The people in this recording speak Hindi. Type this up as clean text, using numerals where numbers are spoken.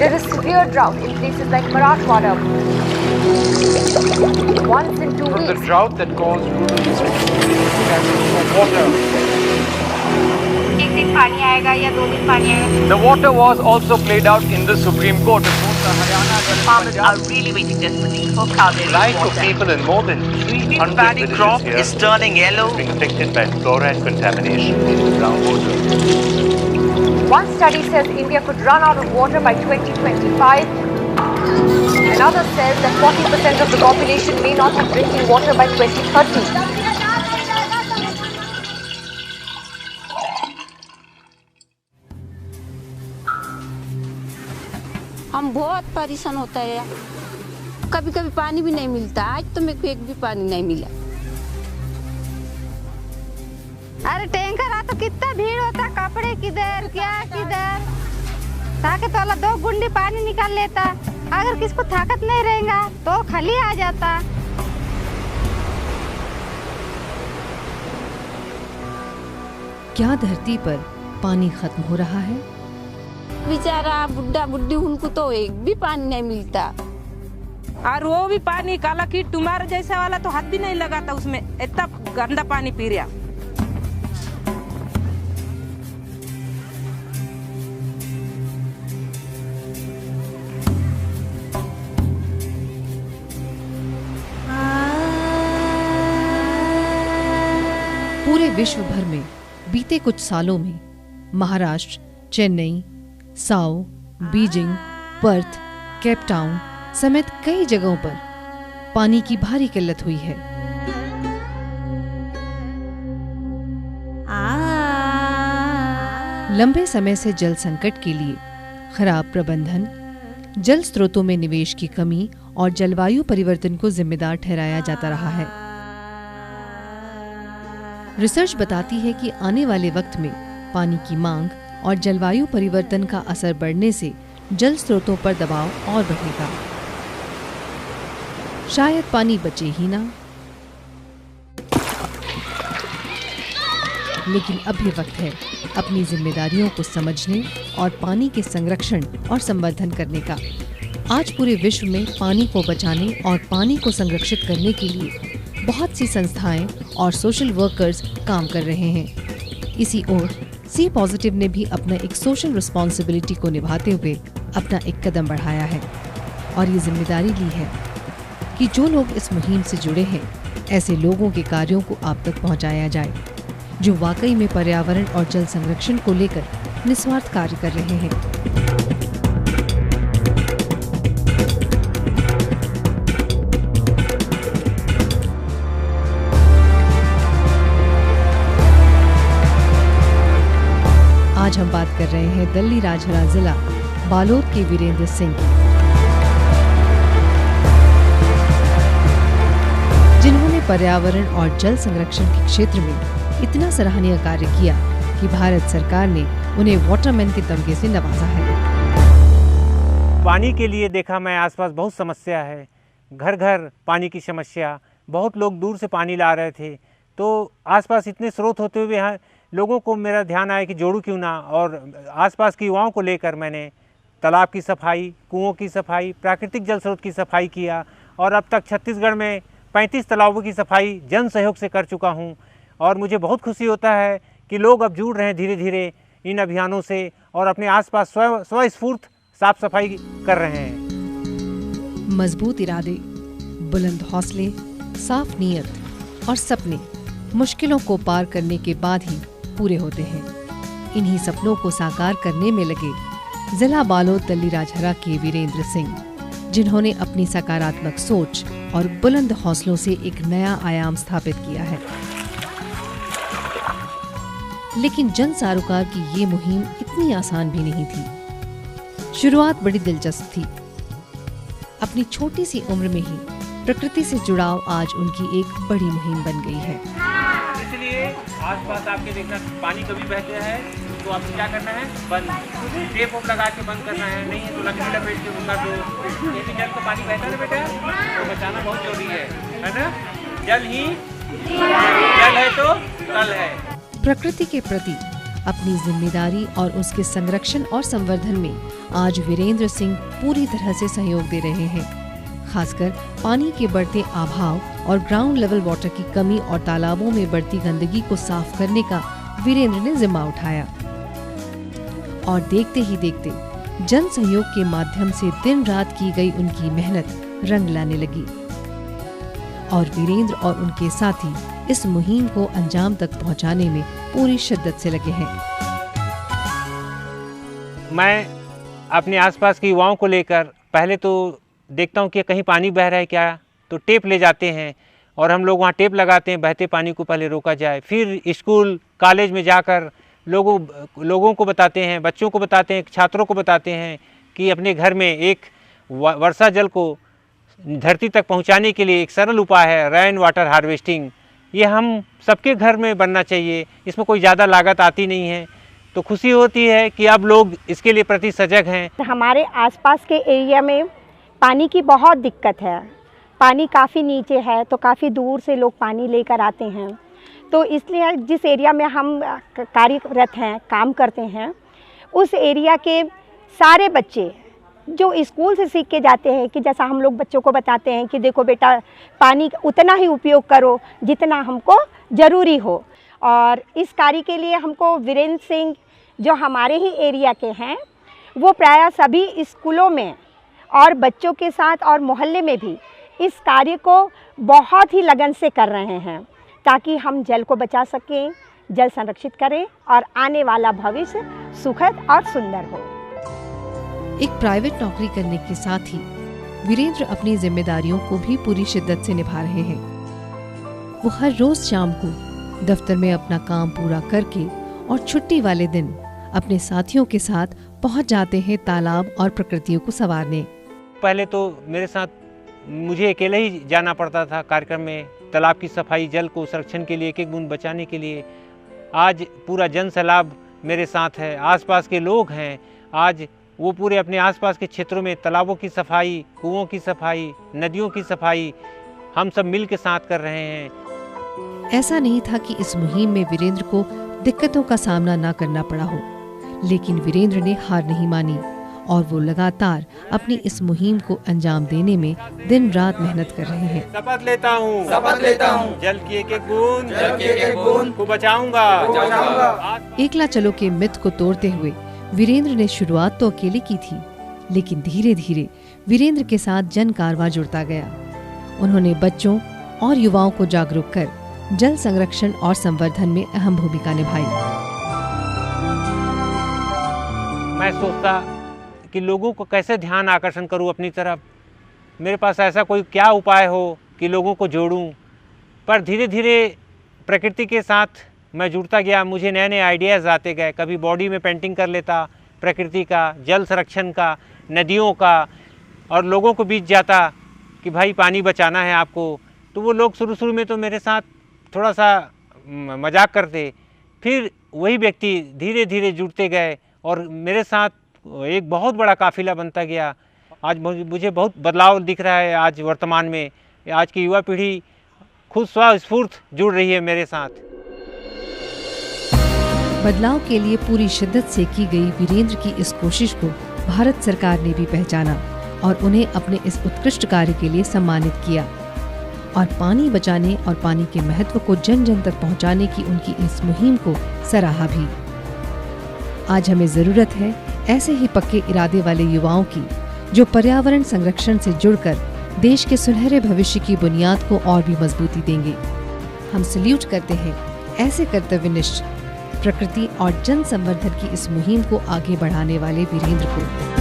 There is severe drought in places like Marathwada. Once in 2 From weeks. the drought that caused rural districts to face scarcity of water. एक दिन पानी आएगा या 2 दिन पानी आएगा. The water was also played out in the Supreme Court. Both the Haryana and Farmers Punjab, are really waiting desperately for Kaveri Life of water. people in more than 300 Paddy crop villages here is turning yellow. is being affected by fluoride contamination in groundwater. One study says India could run out of water by 2025. Another says that 40% of the population may not have drinking water by 2030. हम बहुत परेशान होता है, कभी कभी पानी भी नहीं मिलता। आज तो मेरे को एक भी पानी नहीं मिला। अरे टैंकर आता कितना भीड़ होता, कपड़े किधर क्या किधर, ताकि तो 2 गुंडी पानी निकाल लेता। अगर किसको ताकत नहीं रहेगा तो खाली आ जाता। क्या धरती पर पानी खत्म हो रहा है? बेचारा बुढ़ा बुढ़ी, उनको तो एक भी पानी नहीं मिलता। और वो भी पानी काला कीट तुम्हारे जैसा वाला तो हाथ भी नहीं लगाता उसमें, इतना गंदा पानी पी रहा। पूरे विश्व भर में बीते कुछ सालों में Maharashtra, Chennai, Sao, Beijing, Perth, Cape Town समेत कई जगहों पर पानी की भारी किल्लत हुई है। लंबे समय से जल संकट के लिए खराब प्रबंधन, जल स्रोतों में निवेश की कमी और जलवायु परिवर्तन को जिम्मेदार ठहराया जाता रहा है। रिसर्च बताती है कि आने वाले वक्त में पानी की मांग और जलवायु परिवर्तन का असर बढ़ने से जल स्रोतों पर दबाव और बढ़ेगा। शायद पानी बचे ही ना, लेकिन अब भी वक्त है अपनी जिम्मेदारियों को समझने और पानी के संरक्षण और संवर्धन करने का। आज पूरे विश्व में पानी को बचाने और पानी को संरक्षित करने के लिए बहुत सी संस्थाएं और सोशल वर्कर्स काम कर रहे हैं। इसी ओर सी पॉजिटिव ने भी अपना एक सोशल रिस्पॉन्सिबिलिटी को निभाते हुए अपना एक कदम बढ़ाया है और ये जिम्मेदारी ली है कि जो लोग इस मुहिम से जुड़े हैं, ऐसे लोगों के कार्यों को आप तक पहुंचाया जाए जो वाकई में पर्यावरण और जल संरक्षण को लेकर निस्वार्थ कार्य कर रहे हैं। आज हम बात कर रहे हैं दल्ली राजहरा जिला बालोद के वीरेंद्र सिंह की, जिन्होंने पर्यावरण और जल संरक्षण के क्षेत्र में इतना सराहनीय कार्य किया कि भारत सरकार ने उन्हें वाटरमैन के तमगे से नवाजा है। पानी के लिए देखा मैं आसपास बहुत समस्या है, घर घर पानी की समस्या, बहुत लोग दूर से पानी ला रहे थे। तो आसपास इतने स्रोत होते हुए यहाँ लोगों को मेरा ध्यान आया कि जोड़ू क्यों ना, और आसपास की युवाओं को लेकर मैंने तालाब की सफाई, कुओं की सफाई, प्राकृतिक जल स्रोत की सफाई किया और अब तक छत्तीसगढ़ में 35 तालाबों की सफाई जन सहयोग से कर चुका हूँ। और मुझे बहुत खुशी होता है कि लोग अब जुड़ रहे हैं धीरे धीरे इन अभियानों से और अपने आसपास स्वस्फूर्त साफ सफाई कर रहे हैं। मजबूत इरादे, बुलंद हौसले, साफ नीयत और सपने मुश्किलों को पार करने के बाद ही पूरे होते हैं। इन्हीं सपनों को साकार करने में लगे जिला बालोद दल्ली राजहरा के वीरेंद्र सिंह, जिन्होंने अपनी सकारात्मक सोच और बुलंद हौसलों से एक नया आयाम स्थापित किया है। लेकिन जन सारोकार की ये मुहिम इतनी आसान भी नहीं थी। शुरुआत बड़ी दिलचस्प थी। अपनी छोटी सी उम्र में ही प्रकृति से जुड़ाव आज उनकी एक बड़ी मुहिम बन गई है। इसलिए आसपास आपके देखना पानी कभी बहते हैं तो आपको क्या करना है, बंद टेप लगा के बंद करना है, नहीं है तो लकड़ी लपेट के उनका जो यदि जल का पानी बहता है बेटा तो बचाना बहुत जरूरी है ना। जल ही जल है तो कल है। प्रकृति के प्रति अपनी जिम्मेदारी और उसके संरक्षण और संवर्धन में आज वीरेंद्र सिंह पूरी तरह से सहयोग दे रहे हैं। खासकर पानी के बढ़ते अभाव और ग्राउंड लेवल वाटर की कमी और तालाबों में बढ़ती गंदगी को साफ करने का वीरेंद्र ने जिम्मा उठाया। और देखते ही देखते जन सहयोग के माध्यम से दिन रात की गई उनकी मेहनत रंग लाने लगी और वीरेंद्र और उनके साथी इस मुहिम को अंजाम तक पहुंचाने में पूरी शिद्दत से लगे हैं। मैं अपने आसपास के युवाओं को लेकर पहले तो देखता हूं कि कहीं पानी बह रहा है क्या, तो टेप ले जाते हैं और हम लोग वहां टेप लगाते हैं, बहते पानी को पहले रोका जाए। फिर स्कूल कॉलेज में जाकर लोगों को बताते हैं, बच्चों को बताते हैं, छात्रों को बताते हैं कि अपने घर में एक वर्षा जल को धरती तक पहुंचाने के लिए एक सरल उपाय है रेन वाटर हार्वेस्टिंग। ये हम सबके घर में बनना चाहिए, इसमें कोई ज़्यादा लागत आती नहीं है। तो खुशी होती है कि अब लोग इसके लिए प्रति सजग हैं। हमारे आसपास के एरिया में पानी की बहुत दिक्कत है, पानी काफ़ी नीचे है, तो काफ़ी दूर से लोग पानी लेकर आते हैं। तो इसलिए जिस एरिया में हम कार्यरत हैं, काम करते हैं, उस एरिया के सारे बच्चे जो स्कूल से सीख के जाते हैं कि जैसा हम लोग बच्चों को बताते हैं कि देखो बेटा पानी उतना ही उपयोग करो जितना हमको ज़रूरी हो। और इस कार्य के लिए हमको वीरेंद्र सिंह जो हमारे ही एरिया के हैं, वो प्रायः सभी स्कूलों में और बच्चों के साथ और मोहल्ले में भी इस कार्य को बहुत ही लगन से कर रहे हैं ताकि हम जल को बचा सकें, जल संरक्षित करें और आने वाला भविष्य सुखद और सुंदर हो। एक प्राइवेट नौकरी करने के साथ ही वीरेंद्र अपनी जिम्मेदारियों को भी पूरी शिद्दत से निभा रहे हैं। वो हर रोज शाम को दफ्तर में अपना काम पूरा करके और छुट्टी वाले दिन अपने साथियों के साथ पहुंच जाते हैं तालाब और प्रकृतियों को संवारने। पहले तो मेरे साथ मुझे अकेले ही जाना पड़ता था कार्यक्रम में, तालाब की सफाई, जल को संरक्षण के लिए, एक एक बूंद बचाने के लिए। आज पूरा जन सैलाब मेरे साथ है, आसपास के लोग हैं, आज वो पूरे अपने आसपास के क्षेत्रों में तालाबों की सफाई, कुओं की सफाई, नदियों की सफाई हम सब मिल के साथ कर रहे हैं। ऐसा नहीं था कि इस मुहिम में वीरेंद्र को दिक्कतों का सामना न करना पड़ा हो, लेकिन वीरेंद्र ने हार नहीं मानी और वो लगातार अपनी इस मुहिम को अंजाम देने में दिन रात मेहनत कर रहे हैं। शपथ लेता हूँ, जल की एक एक बूंद को बचाऊंगा। एकला चलो के मिथ को तोड़ते हुए वीरेंद्र ने शुरुआत तो अकेले की थी, लेकिन धीरे धीरे वीरेंद्र के साथ जन कारवां जुड़ता गया। उन्होंने बच्चों और युवाओं को जागरूक कर जल संरक्षण और संवर्धन में अहम भूमिका निभाई। मैं सोचता कि लोगों को कैसे ध्यान आकर्षण करूं अपनी तरफ, मेरे पास ऐसा कोई क्या उपाय हो कि लोगों को जोड़ूं। पर धीरे धीरे प्रकृति के साथ मैं जुड़ता गया, मुझे नए नए आइडियाज़ आते गए। कभी बॉडी में पेंटिंग कर लेता प्रकृति का, जल संरक्षण का, नदियों का, और लोगों को बीच जाता कि भाई पानी बचाना है आपको। तो वो लोग शुरू में तो मेरे साथ थोड़ा सा मजाक करते, फिर वही व्यक्ति धीरे धीरे जुड़ते गए और मेरे साथ एक बहुत बड़ा काफिला बनता गया। आज मुझे बहुत बदलाव दिख रहा है। आज वर्तमान में आज की युवा पीढ़ी खुद स्वस्फूर्त जुड़ रही है मेरे साथ। बदलाव के लिए पूरी शिद्दत से की गई वीरेंद्र की इस कोशिश को भारत सरकार ने भी पहचाना और उन्हें अपने इस उत्कृष्ट कार्य के लिए सम्मानित किया और पानी बचाने और पानी के महत्व को जन जन तक पहुंचाने की उनकी इस मुहिम को सराहा भी। आज हमें जरूरत है ऐसे ही पक्के इरादे वाले युवाओं की जो पर्यावरण संरक्षण से जुड़कर देश के सुनहरे भविष्य की बुनियाद को और भी मजबूती देंगे। हम सल्यूट करते हैं ऐसे कर्तव्यनिष्ठ, प्रकृति और जन संवर्धन की इस मुहिम को आगे बढ़ाने वाले वीरेंद्र को।